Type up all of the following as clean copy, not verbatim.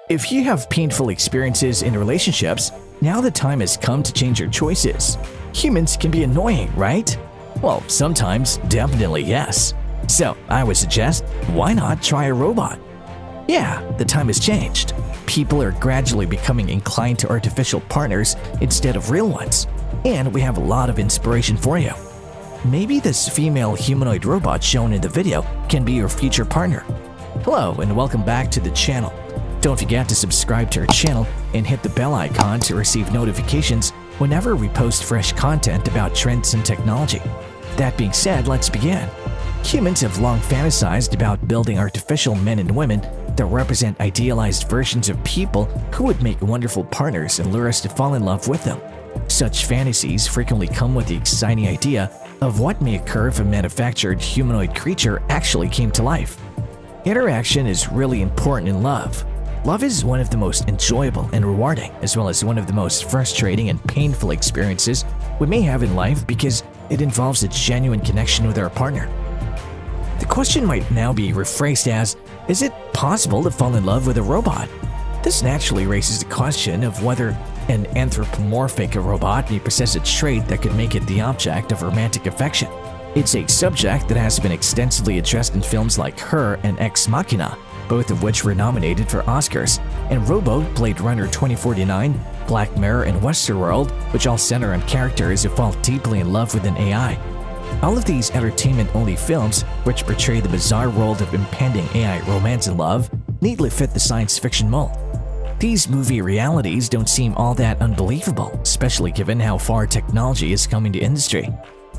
If you have painful experiences in relationships, now the time has come to change your choices. Humans can be annoying, right? Well, sometimes, definitely yes. So, I would suggest, why not try a robot? Yeah, the time has changed. People are gradually becoming inclined to artificial partners instead of real ones. And we have a lot of inspiration for you. Maybe this female humanoid robot shown in the video can be your future partner. Hello and welcome back to the channel. Don't forget to subscribe to our channel and hit the bell icon to receive notifications whenever we post fresh content about trends and technology. That being said, let's begin. Humans have long fantasized about building artificial men and women that represent idealized versions of people who would make wonderful partners and lure us to fall in love with them. Such fantasies frequently come with the exciting idea of what may occur if a manufactured humanoid creature actually came to life. Interaction is really important in love. Love is one of the most enjoyable and rewarding, as well as one of the most frustrating and painful experiences we may have in life because it involves a genuine connection with our partner. The question might now be rephrased as, is it possible to fall in love with a robot? This naturally raises the question of whether an anthropomorphic robot may possess a trait that could make it the object of romantic affection. It's a subject that has been extensively addressed in films like Her and Ex Machina, both of which were nominated for Oscars, and Robo, Blade Runner 2049, Black Mirror, and Westworld, which all center on characters who fall deeply in love with an AI. All of these entertainment-only films, which portray the bizarre world of impending AI romance and love, neatly fit the science fiction mold. These movie realities don't seem all that unbelievable, especially given how far technology is coming to industry.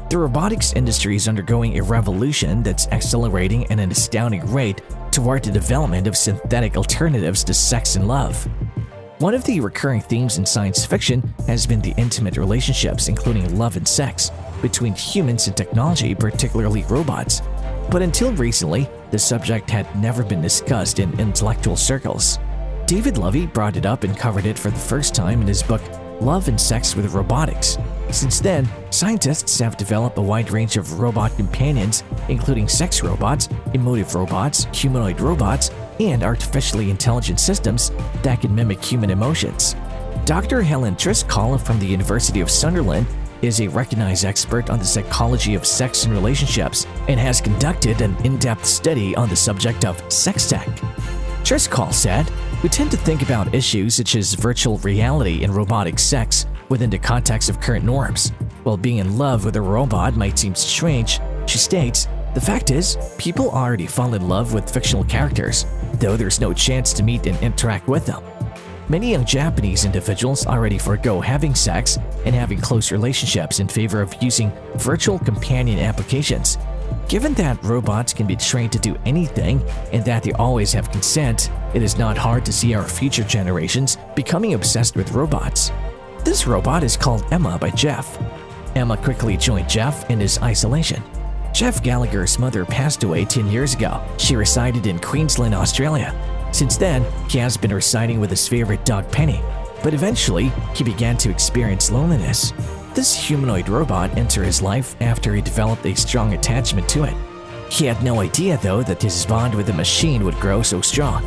The robotics industry is undergoing a revolution that's accelerating at an astounding rate toward the development of synthetic alternatives to sex and love. One of the recurring themes in science fiction has been the intimate relationships, including love and sex, between humans and technology, particularly robots. But until recently, the subject had never been discussed in intellectual circles. David Levy brought it up and covered it for the first time in his book Love and Sex with Robotics. Since then, scientists have developed a wide range of robot companions, including sex robots, emotive robots, humanoid robots, and artificially intelligent systems that can mimic human emotions. Dr. Helen Driscoll from the University of Sunderland is a recognized expert on the psychology of sex and relationships and has conducted an in-depth study on the subject of sex tech. Driscoll said, "We tend to think about issues such as virtual reality and robotic sex within the context of current norms. While being in love with a robot might seem strange," she states, "the fact is, people already fall in love with fictional characters, though there's no chance to meet and interact with them. Many young Japanese individuals already forego having sex and having close relationships in favor of using virtual companion applications. Given that robots can be trained to do anything and that they always have consent, it is not hard to see our future generations becoming obsessed with robots." This robot is called Emma by Jeff. Emma quickly joined Jeff in his isolation. Jeff Gallagher's mother passed away 10 years ago. She resided in Queensland, Australia. Since then, he has been residing with his favorite dog Penny, but eventually he began to experience loneliness. This humanoid robot entered his life after he developed a strong attachment to it. He had no idea though that his bond with the machine would grow so strong.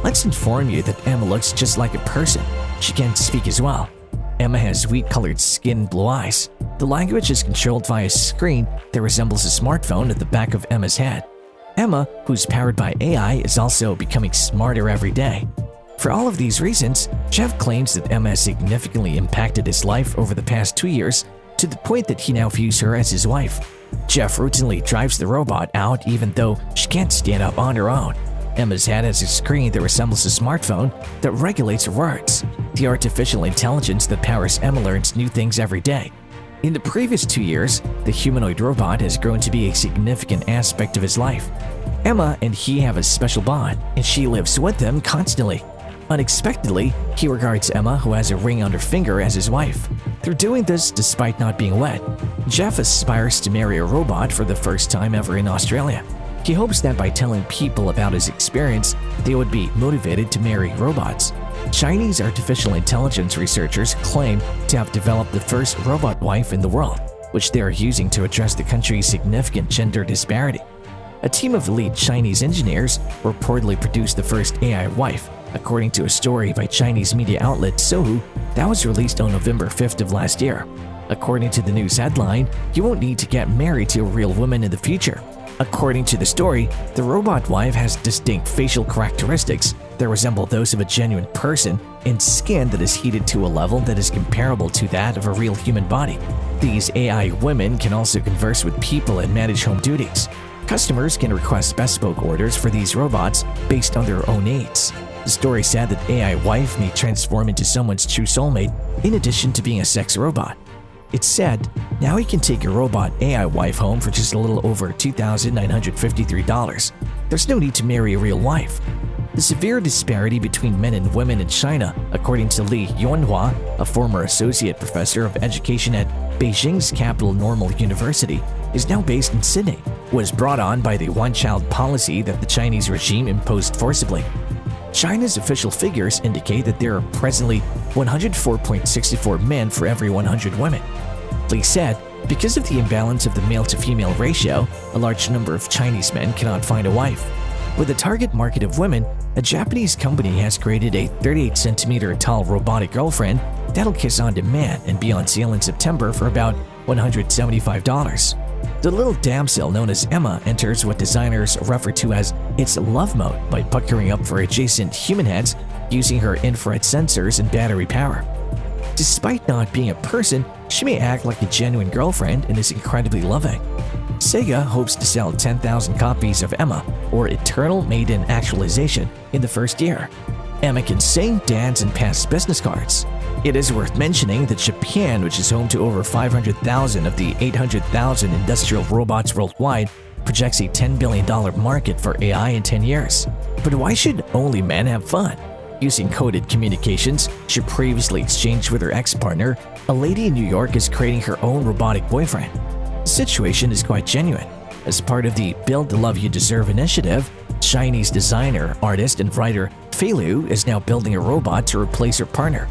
Let's inform you that Emma looks just like a person. She can speak as well. Emma has wheat-colored skin and blue eyes. The language is controlled via a screen that resembles a smartphone at the back of Emma's head. Emma, who's powered by AI, is also becoming smarter every day. For all of these reasons, Jeff claims that Emma has significantly impacted his life over the past 2 years to the point that he now views her as his wife. Jeff routinely drives the robot out even though she can't stand up on her own. Emma's head has a screen that resembles a smartphone that regulates her words. The artificial intelligence that powers Emma learns new things every day. In the previous 2 years, the humanoid robot has grown to be a significant aspect of his life. Emma and he have a special bond, and she lives with him constantly. Unexpectedly, he regards Emma, who has a ring on her finger, as his wife. They're doing this despite not being wed. Jeff aspires to marry a robot for the first time ever in Australia. He hopes that by telling people about his experience, they would be motivated to marry robots. Chinese artificial intelligence researchers claim to have developed the first robot wife in the world, which they are using to address the country's significant gender disparity. A team of elite Chinese engineers reportedly produced the first AI wife, according to a story by Chinese media outlet Sohu that was released on November 5th of last year. According to the news headline, you won't need to get married to a real woman in the future. According to the story, the robot wife has distinct facial characteristics that resemble those of a genuine person and skin that is heated to a level that is comparable to that of a real human body. These AI women can also converse with people and manage home duties. Customers can request bespoke orders for these robots based on their own needs. The story said that AI wife may transform into someone's true soulmate in addition to being a sex robot. It said, now you can take your robot AI wife home for just a little over $2,953. There's no need to marry a real wife. The severe disparity between men and women in China, according to Li Yuanhua, a former associate professor of education at Beijing's Capital Normal University, is now based in Sydney, was brought on by the one-child policy that the Chinese regime imposed forcibly. China's official figures indicate that there are presently 104.64 men for every 100 women. Li said, because of the imbalance of the male-to-female ratio, a large number of Chinese men cannot find a wife. With a target market of women, a Japanese company has created a 38-centimeter tall robotic girlfriend that'll kiss on demand and be on sale in September for about $175. The little damsel known as Emma enters what designers refer to as its love mode by puckering up for adjacent human heads using her infrared sensors and battery power. Despite not being a person, she may act like a genuine girlfriend and is incredibly loving. Sega hopes to sell 10,000 copies of Emma, or Eternal Maiden Actualization, in the first year. Emma can sing, dance, and pass business cards. It is worth mentioning that Japan, which is home to over 500,000 of the 800,000 industrial robots worldwide, projects a $10 billion market for AI in 10 years. But why should only men have fun? Using coded communications she previously exchanged with her ex-partner, a lady in New York is creating her own robotic boyfriend. The situation is quite genuine. As part of the Build the Love You Deserve initiative, Chinese designer, artist, and writer Fei Lu is now building a robot to replace her partner.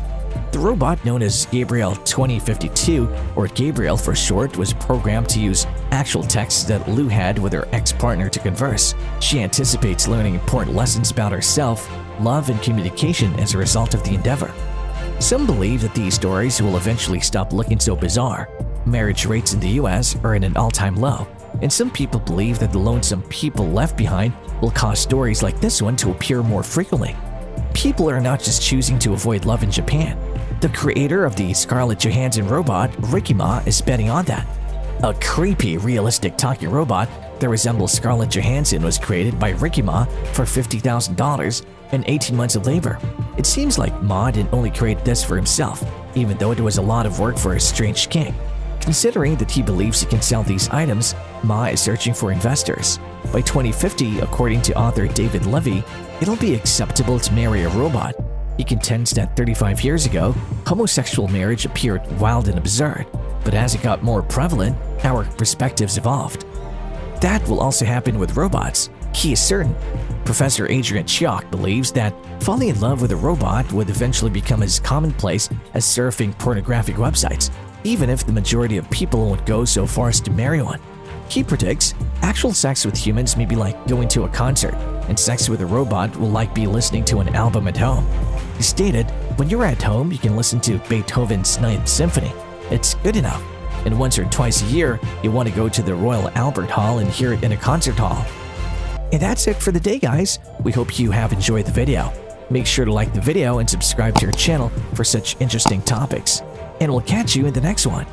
The robot, known as Gabriel 2052, or Gabriel for short, was programmed to use actual texts that Lu had with her ex-partner to converse. She anticipates learning important lessons about herself, love, and communication as a result of the endeavor. Some believe that these stories will eventually stop looking so bizarre. Marriage rates in the US are at an all-time low, and some people believe that the lonesome people left behind will cause stories like this one to appear more frequently. People are not just choosing to avoid love in Japan. The creator of the Scarlett Johansson robot, Rikima, is betting on that. A creepy, realistic talking robot that resembles Scarlett Johansson was created by Rikima for $50,000 and 18 months of labor. It seems like Ma didn't only create this for himself, even though it was a lot of work for a strange king. Considering that he believes he can sell these items, Ma is searching for investors. By 2050, according to author David Levy, it'll be acceptable to marry a robot. He contends that 35 years ago, homosexual marriage appeared wild and absurd, but as it got more prevalent, our perspectives evolved. That will also happen with robots. He is certain. Professor Adrian Chiok believes that falling in love with a robot would eventually become as commonplace as surfing pornographic websites, even if the majority of people won't go so far as to marry one. He predicts actual sex with humans may be like going to a concert, and sex with a robot will like be listening to an album at home. He stated, when you're at home, you can listen to Beethoven's Ninth Symphony. It's good enough. And once or twice a year, you want to go to the Royal Albert Hall and hear it in a concert hall. And that's it for the day, guys. We hope you have enjoyed the video. Make sure to like the video and subscribe to our channel for such interesting topics. And we'll catch you in the next one.